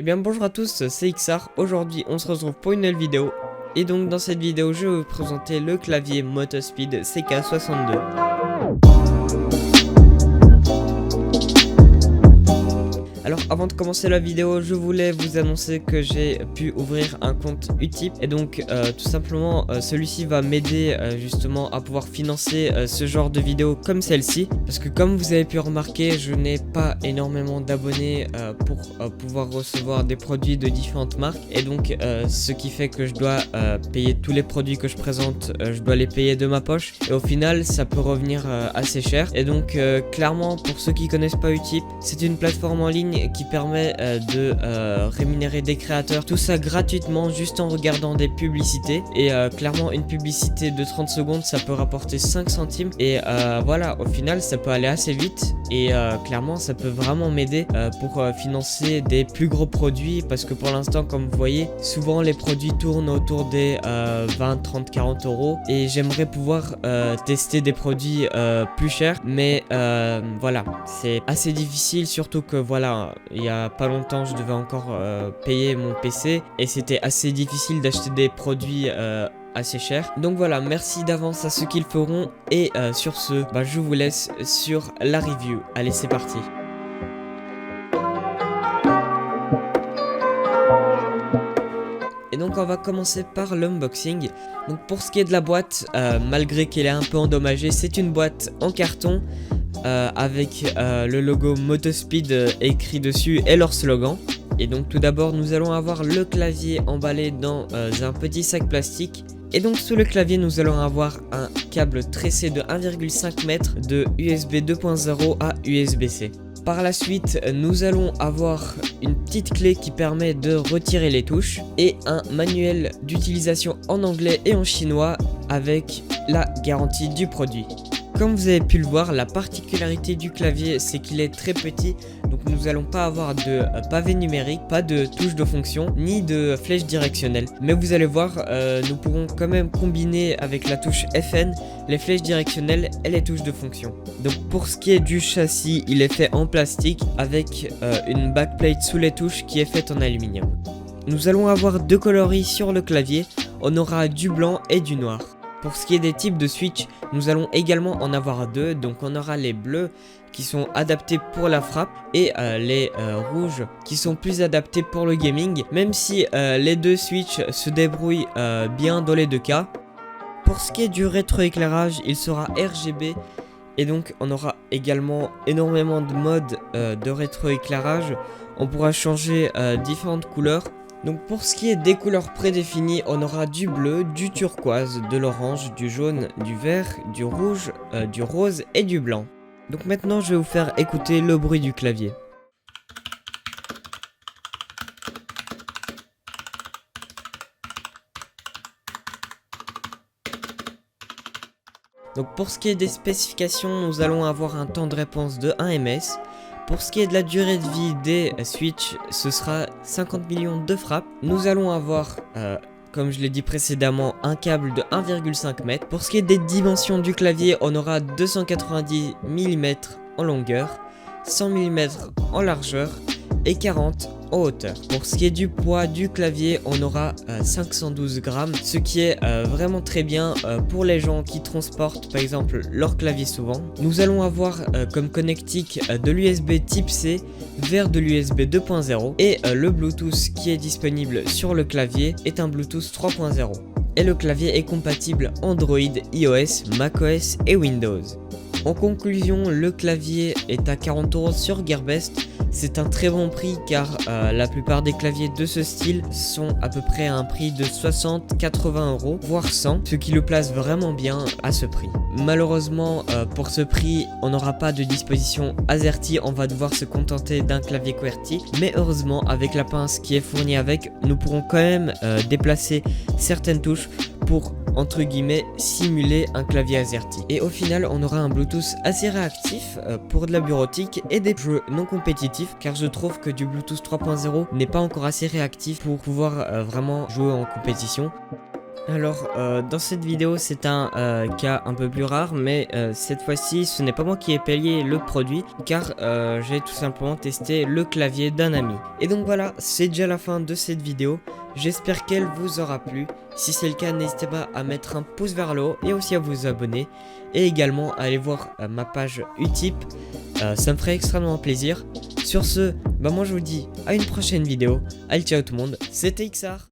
Eh bien bonjour à tous, c'est Xar. Aujourd'hui on se retrouve pour une nouvelle vidéo. Et donc dans cette vidéo je vais vous présenter le clavier Motospeed CK62. Alors avant de commencer la vidéo, je voulais vous annoncer que j'ai pu ouvrir un compte Utip. Et donc tout simplement celui-ci va m'aider justement à pouvoir financer ce genre de vidéos comme celle-ci. Parce que comme vous avez pu remarquer, je n'ai pas énormément d'abonnés pour pouvoir recevoir des produits de différentes marques. Et donc ce qui fait que je dois payer tous les produits que je présente, je dois les payer de ma poche. Et au final ça peut revenir assez cher. Et donc clairement pour ceux qui connaissent pas Utip, c'est une plateforme en ligne qui permet de rémunérer des créateurs, tout ça gratuitement juste en regardant des publicités. Et clairement une publicité de 30 secondes ça peut rapporter 5 centimes et voilà, au final ça peut aller assez vite et clairement ça peut vraiment m'aider pour financer des plus gros produits, parce que pour l'instant comme vous voyez souvent les produits tournent autour des 20, 30, 40 euros et j'aimerais pouvoir tester des produits plus chers, mais voilà, c'est assez difficile, surtout que voilà, il y a pas longtemps je devais encore payer mon PC et c'était assez difficile d'acheter des produits assez cher. Donc voilà, merci d'avance à ceux qui le feront et sur ce, je vous laisse sur la review. Allez, c'est parti. Et donc on va commencer par l'unboxing. Donc pour ce qui est de la boîte, malgré qu'elle est un peu endommagée, c'est une boîte en carton avec le logo Motospeed écrit dessus et leur slogan. Et donc tout d'abord nous allons avoir le clavier emballé dans un petit sac plastique. Et donc sous le clavier nous allons avoir un câble tressé de 1,5 m de USB 2.0 à USB-C. Par la suite nous allons avoir une petite clé qui permet de retirer les touches et un manuel d'utilisation en anglais et en chinois avec la garantie du produit. Comme vous avez pu le voir, la particularité du clavier c'est qu'il est très petit, donc nous n'allons pas avoir de pavé numérique, pas de touche de fonction, ni de flèche directionnelle. Mais vous allez voir, nous pourrons quand même combiner avec la touche FN les flèches directionnelles et les touches de fonction. Donc pour ce qui est du châssis, il est fait en plastique avec une backplate sous les touches qui est faite en aluminium. Nous allons avoir deux coloris sur le clavier, on aura du blanc et du noir. Pour ce qui est des types de switch, nous allons également en avoir deux, donc on aura les bleus qui sont adaptés pour la frappe et les rouges qui sont plus adaptés pour le gaming, même si les deux switch se débrouillent bien dans les deux cas. Pour ce qui est du rétroéclairage, il sera RGB et donc on aura également énormément de modes de rétroéclairage, on pourra changer différentes couleurs. Donc pour ce qui est des couleurs prédéfinies, on aura du bleu, du turquoise, de l'orange, du jaune, du vert, du rouge, du rose et du blanc. Donc maintenant je vais vous faire écouter le bruit du clavier. Donc pour ce qui est des spécifications, nous allons avoir un temps de réponse de 1 ms. Pour ce qui est de la durée de vie des switch, ce sera 50 millions de frappes. Nous allons avoir, comme je l'ai dit précédemment, un câble de 1,5 m. Pour ce qui est des dimensions du clavier, on aura 290 mm en longueur, 100 mm en largeur et 40 en hauteur. Pour ce qui est du poids du clavier, on aura 512 grammes, ce qui est vraiment très bien pour les gens qui transportent par exemple leur clavier souvent. Nous allons avoir comme connectique de l'USB type C vers de l'USB 2.0 et le Bluetooth qui est disponible sur le clavier est un Bluetooth 3.0. Et le clavier est compatible Android, iOS, macOS et Windows. En conclusion, le clavier est à 40 € sur Gearbest. C'est un très bon prix car la plupart des claviers de ce style sont à peu près à un prix de 60-80 €, voire 100, ce qui le place vraiment bien à ce prix. Malheureusement, pour ce prix, on n'aura pas de disposition AZERTY, on va devoir se contenter d'un clavier QWERTY. Mais heureusement, avec la pince qui est fournie avec, nous pourrons quand même déplacer certaines touches pour entre guillemets simuler un clavier AZERTY. Et au final on aura un Bluetooth assez réactif pour de la bureautique et des jeux non compétitifs, car je trouve que du Bluetooth 3.0 n'est pas encore assez réactif pour pouvoir vraiment jouer en compétition. Alors, dans cette vidéo, c'est un cas un peu plus rare, mais cette fois-ci, ce n'est pas moi qui ai payé le produit, car j'ai tout simplement testé le clavier d'un ami. Et donc voilà, c'est déjà la fin de cette vidéo. J'espère qu'elle vous aura plu. Si c'est le cas, n'hésitez pas à mettre un pouce vers le haut et aussi à vous abonner. Et également, à aller voir ma page Utip, ça me ferait extrêmement plaisir. Sur ce, bah moi je vous dis à une prochaine vidéo. Allez, ciao tout le monde, c'était XR.